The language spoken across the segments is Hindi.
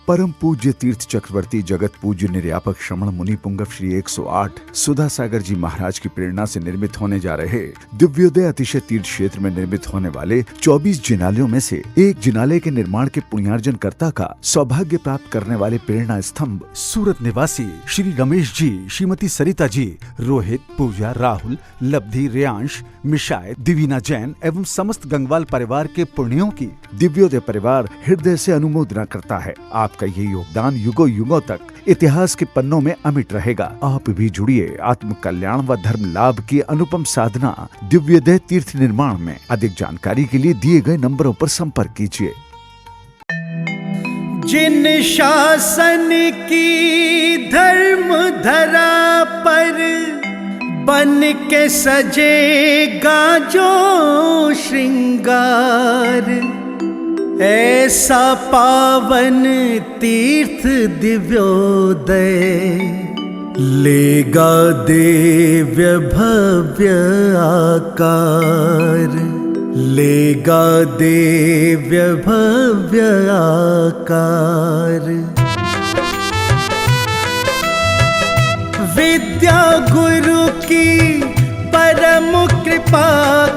परम पूज्य तीर्थ चक्रवर्ती जगत पूज्य निर्यापक श्रमण मुनि पुंगव श्री 108 सुधा सागर जी महाराज की प्रेरणा से निर्मित होने जा रहे दिव्योदय अतिशय तीर्थ क्षेत्र में निर्मित होने वाले 24 जिनालयों में से एक जिनालय के निर्माण के पुण्यार्जन कर्ता का सौभाग्य प्राप्त करने वाले प्रेरणा स्तंभ सूरत निवासी श्री रमेश जी, श्रीमती सरिता जी, रोहित, पूजा, राहुल, लब्धि, रेयांश, मिशायत, दिवीना जैन एवं समस्त गंगवाल परिवार के पुण्यों की दिव्योदय परिवार हृदय से अनुमोदना करता है। आपका ये योगदान युगों युगों तक इतिहास के पन्नों में अमिट रहेगा। आप भी जुड़िए आत्म कल्याण व धर्म लाभ की अनुपम साधना दिव्योदय तीर्थ निर्माण में। अधिक जानकारी के लिए दिए गए नंबरों पर संपर्क कीजिए। जिन शासन की धर्म धरा पर बन के सजेगा जो श्रृंगार, ऐसा पावन तीर्थ दिव्योदय लेगा दिव्य भव्य आकार, लेगा दिव्य भव्य आकार। विद्या गुरु की परम कृपा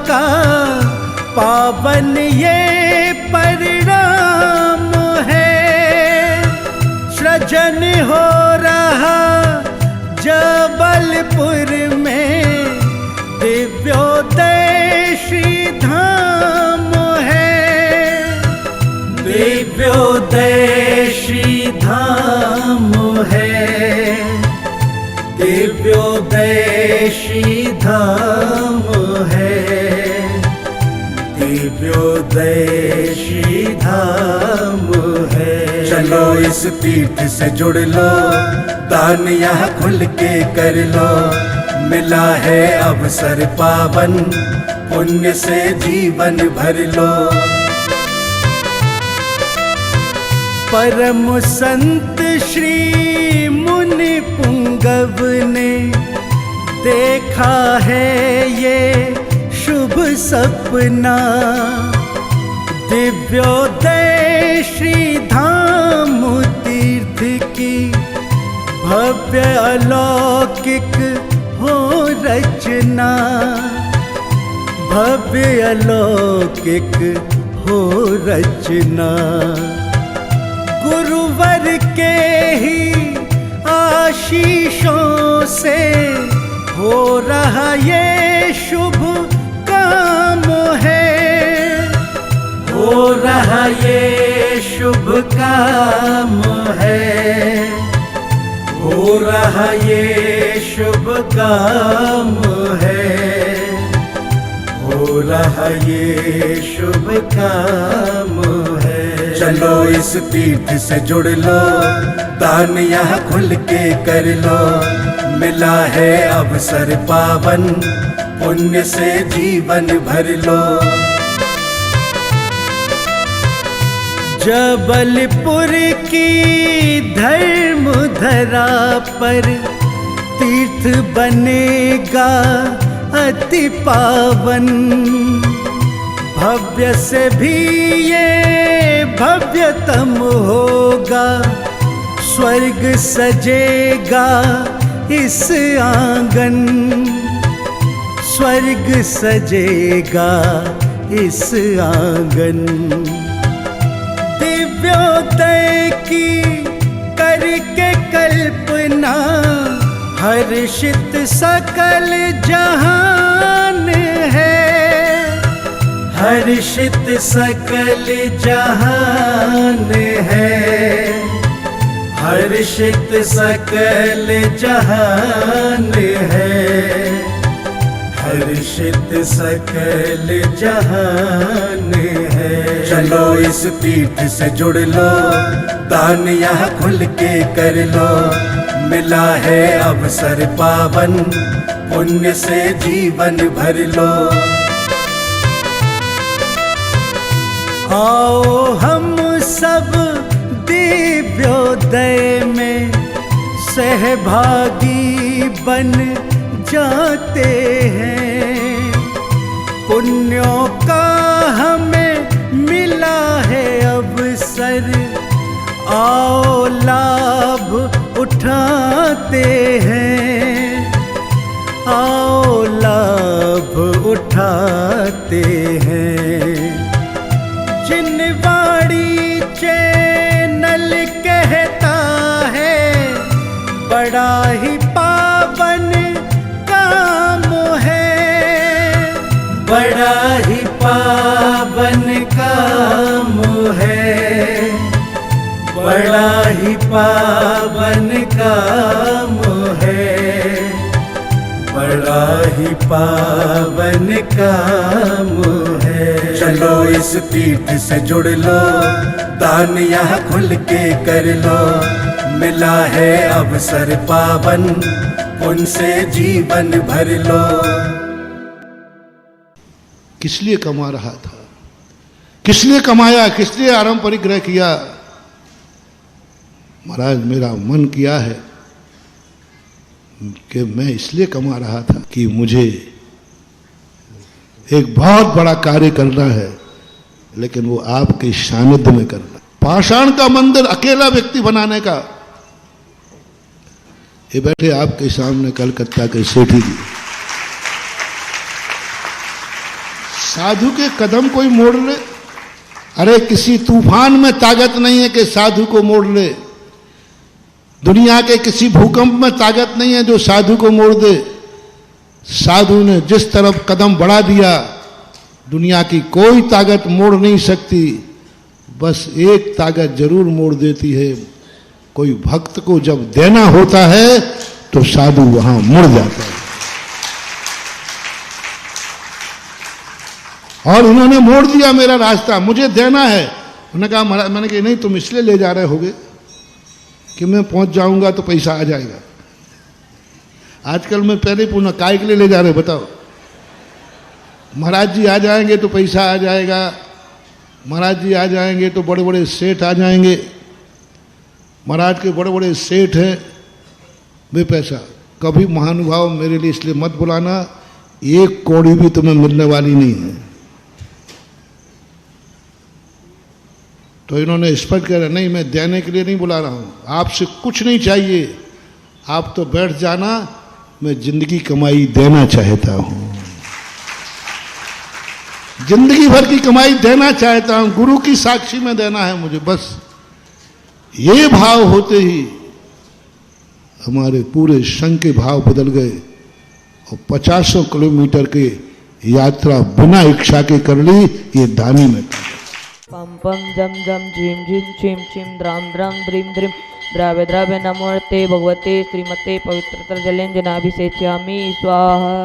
का पावन ये परिणाम है। सृजन हो रहा जबलपुर में दिव्योदय श्री धाम है, दिव्योदय श्री धाम है, दिव्योदय श्री धाम है, दिव्योदय श्री धाम है। चलो इस तीर्थ से जुड़ लो, दान यहाँ खुल के कर लो, मिला है अवसर पावन, पुण्य से जीवन भर लो। परम संत श्री मुनि पुंगव ने देखा है ये शुभ सपना, दिव्योदय श्री धाम तीर्थ की भव्य अलौकिक हो रचना, भव्य अलौकिक हो रचना। गुरुवर के ही आशीषों से हो रहा ये शुभ काम है, हो रहा ये शुभ काम है, हो रहा ये शुभ काम है, हो रहा ये शुभ काम है। चलो इस तीर्थ से जुड़ लो, दान यहाँ खुल के कर लो, मिला है अवसर पावन, पुण्य से जीवन भर लो। जबलपुर की धर्म धरा पर तीर्थ बनेगा अति पावन, भव्य से भी ये भव्यतम होगा, स्वर्ग सजेगा इस आंगन, स्वर्ग सजेगा इस आंगन। दिव्योदय की करके कल्पना हर्षित सकल जहान है, हर्षित सकल जहान है, हर्षित सकल जहान है, हर्षित सकल जहान है। चलो इस तीर्थ से जुड़ लो, दान यहाँ खुल के कर लो, मिला है अवसर पावन, पुण्य से जीवन भर लो। आओ हम सब दिव्योदय में सहभागी बन जाते हैं, पुण्यों का हमें मिला है अवसर, आओ आते हैं, आओ लाभ उठाते हैं। जिनवाड़ी चैनल कहता है बड़ा ही पावन काम है, बड़ा ही पावन काम है, बड़ा ही पावन काम है, बड़ा ही पावन काम है। चलो इस तीर्थ से जुड़ लो, दान यहाँ खुल के कर लो, मिला है अवसर पावन, उनसे जीवन भर लो। किस लिए कमा रहा था, किस लिए कमाया, किस लिए आरंभ परिग्रह किया? महाराज मेरा मन किया है कि मैं इसलिए कमा रहा था कि मुझे एक बहुत बड़ा कार्य करना है, लेकिन वो आपके सानिध्य में करना। पाषाण का मंदिर अकेला व्यक्ति बनाने का। ये बैठे आपके सामने कलकत्ता के सेठी जी, साधु के कदम कोई मोड़ ले। अरे किसी तूफान में ताकत नहीं है कि साधु को मोड़ ले, दुनिया के किसी भूकंप में ताकत नहीं है जो साधु को मोड़ दे। साधु ने जिस तरफ कदम बढ़ा दिया, दुनिया की कोई ताकत मोड़ नहीं सकती। बस एक ताकत जरूर मोड़ देती है, कोई भक्त को जब देना होता है तो साधु वहां मुड़ जाता है। और उन्होंने मोड़ दिया मेरा रास्ता, मुझे देना है। उन्होंने कहा महाराज, मैंने कहा नहीं, तुम इसलिए ले जा रहे होगे कि मैं पहुंच जाऊंगा तो पैसा आ जाएगा। आजकल मैं पहले पूछना काय के लिए ले जा रहे हो बताओ? महाराज जी आ जाएंगे तो पैसा आ जाएगा, महाराज जी आ जाएंगे तो बड़े बड़े सेठ आ जाएंगे, महाराज के बड़े बड़े सेठ हैं, वे पैसा। कभी महानुभाव मेरे लिए इसलिए मत बुलाना, एक कौड़ी भी तुम्हें मिलने वाली नहीं है। तो इन्होंने स्पष्ट कहा नहीं, मैं देने के लिए नहीं बुला रहा हूं, आपसे कुछ नहीं चाहिए, आप तो बैठ जाना, मैं जिंदगी कमाई देना चाहता हूं, जिंदगी भर की कमाई देना चाहता हूं, गुरु की साक्षी में देना है मुझे। बस ये भाव होते ही हमारे पूरे संघ के भाव बदल गए और 50 किलोमीटर की यात्रा बिना इच्छा के कर ली। ये दानी में पम पम जम जम झीम झीम छिम छिम द्राम द्राम द्रीम द्रीम द्राव्य द्राव्य नमोर्ते भगवते श्रीमते पवित्रतर जलेंजनाभिषेच्यामि स्वाहा।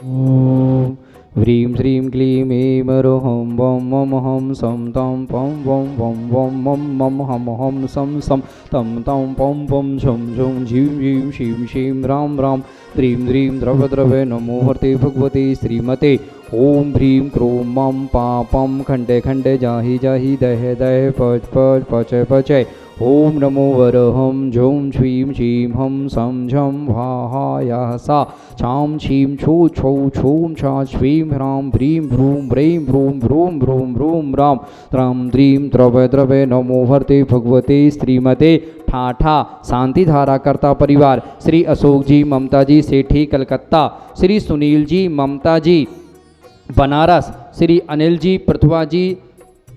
ओम ह्रीं श्रीं क्लीं ऐं मरोहं वं मम हं सं तं पं वं वं वं मं मम हम हं सं सं तं तं पं पं झं झं झीं झीं शीं शीं रां रां द्रीं द्रीं द्रव्य द्रव्य नमोहर्ते भगवते श्रीमते। ओम ह्रीं क्रों मं पापं खंडे खंडे जाहि जाहि दह दह पच पच पचय पचय। ओम नमो वरहं झों छ्वीं छीं हं सं झं भाहायाः सा छां छीं छू छौ छूं छा छ्वीं ह्रां ह्रीं भ्रूं व्रीं भ्रूं भ्रूं भ्रूं भ्रूं रां त्रां द्रीं द्रव्य द्रव्य नमो हर्ते भगवते श्रीमते। ठाठा शांतिधारा कर्ता परिवार श्री अशोक जी ममता जी सेठी कलकत्ता, श्री सुनील जी ममता जी बनारस, श्री अनिल जी पृथ्वा जी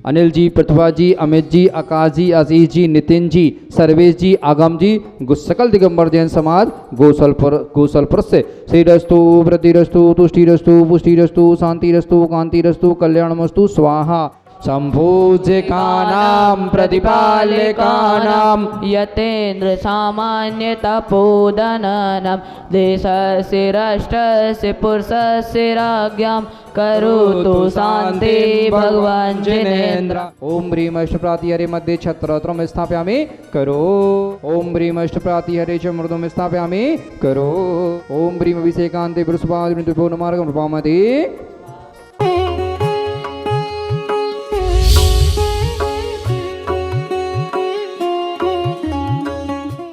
अमित जी आकाश जी आशीष जी नितिन जी सर्वेश जी आगम जी सकल दिगंबर जैन समाज गोसलपुर से। श्रीरस्तु वृद्धिरस्तु तुष्टिरस्तु पुष्टिरस्तु शांतिरस्तु कांतिरस्तु कल्याणमस्तु स्वाहा। संपूज्यकानां प्रतिपाल्यकानां यतेन्द्र सामान्य तपोदनानां देशस्य राष्ट्रस्य पुरुषस्य राज्ञां करोतु शान्ति भगवान् जिनेन्द्र। ओम ह्रीं अष्टप्रातिहरे मध्ये छत्रत्रं स्थापयामि करो। ओम ह्रीं अष्टप्रातिहरे च मृदुं स्थापयामि करो। ओम ह्रीं अभिषेकान्ते पुरुषपाद नमार्गं रूपमति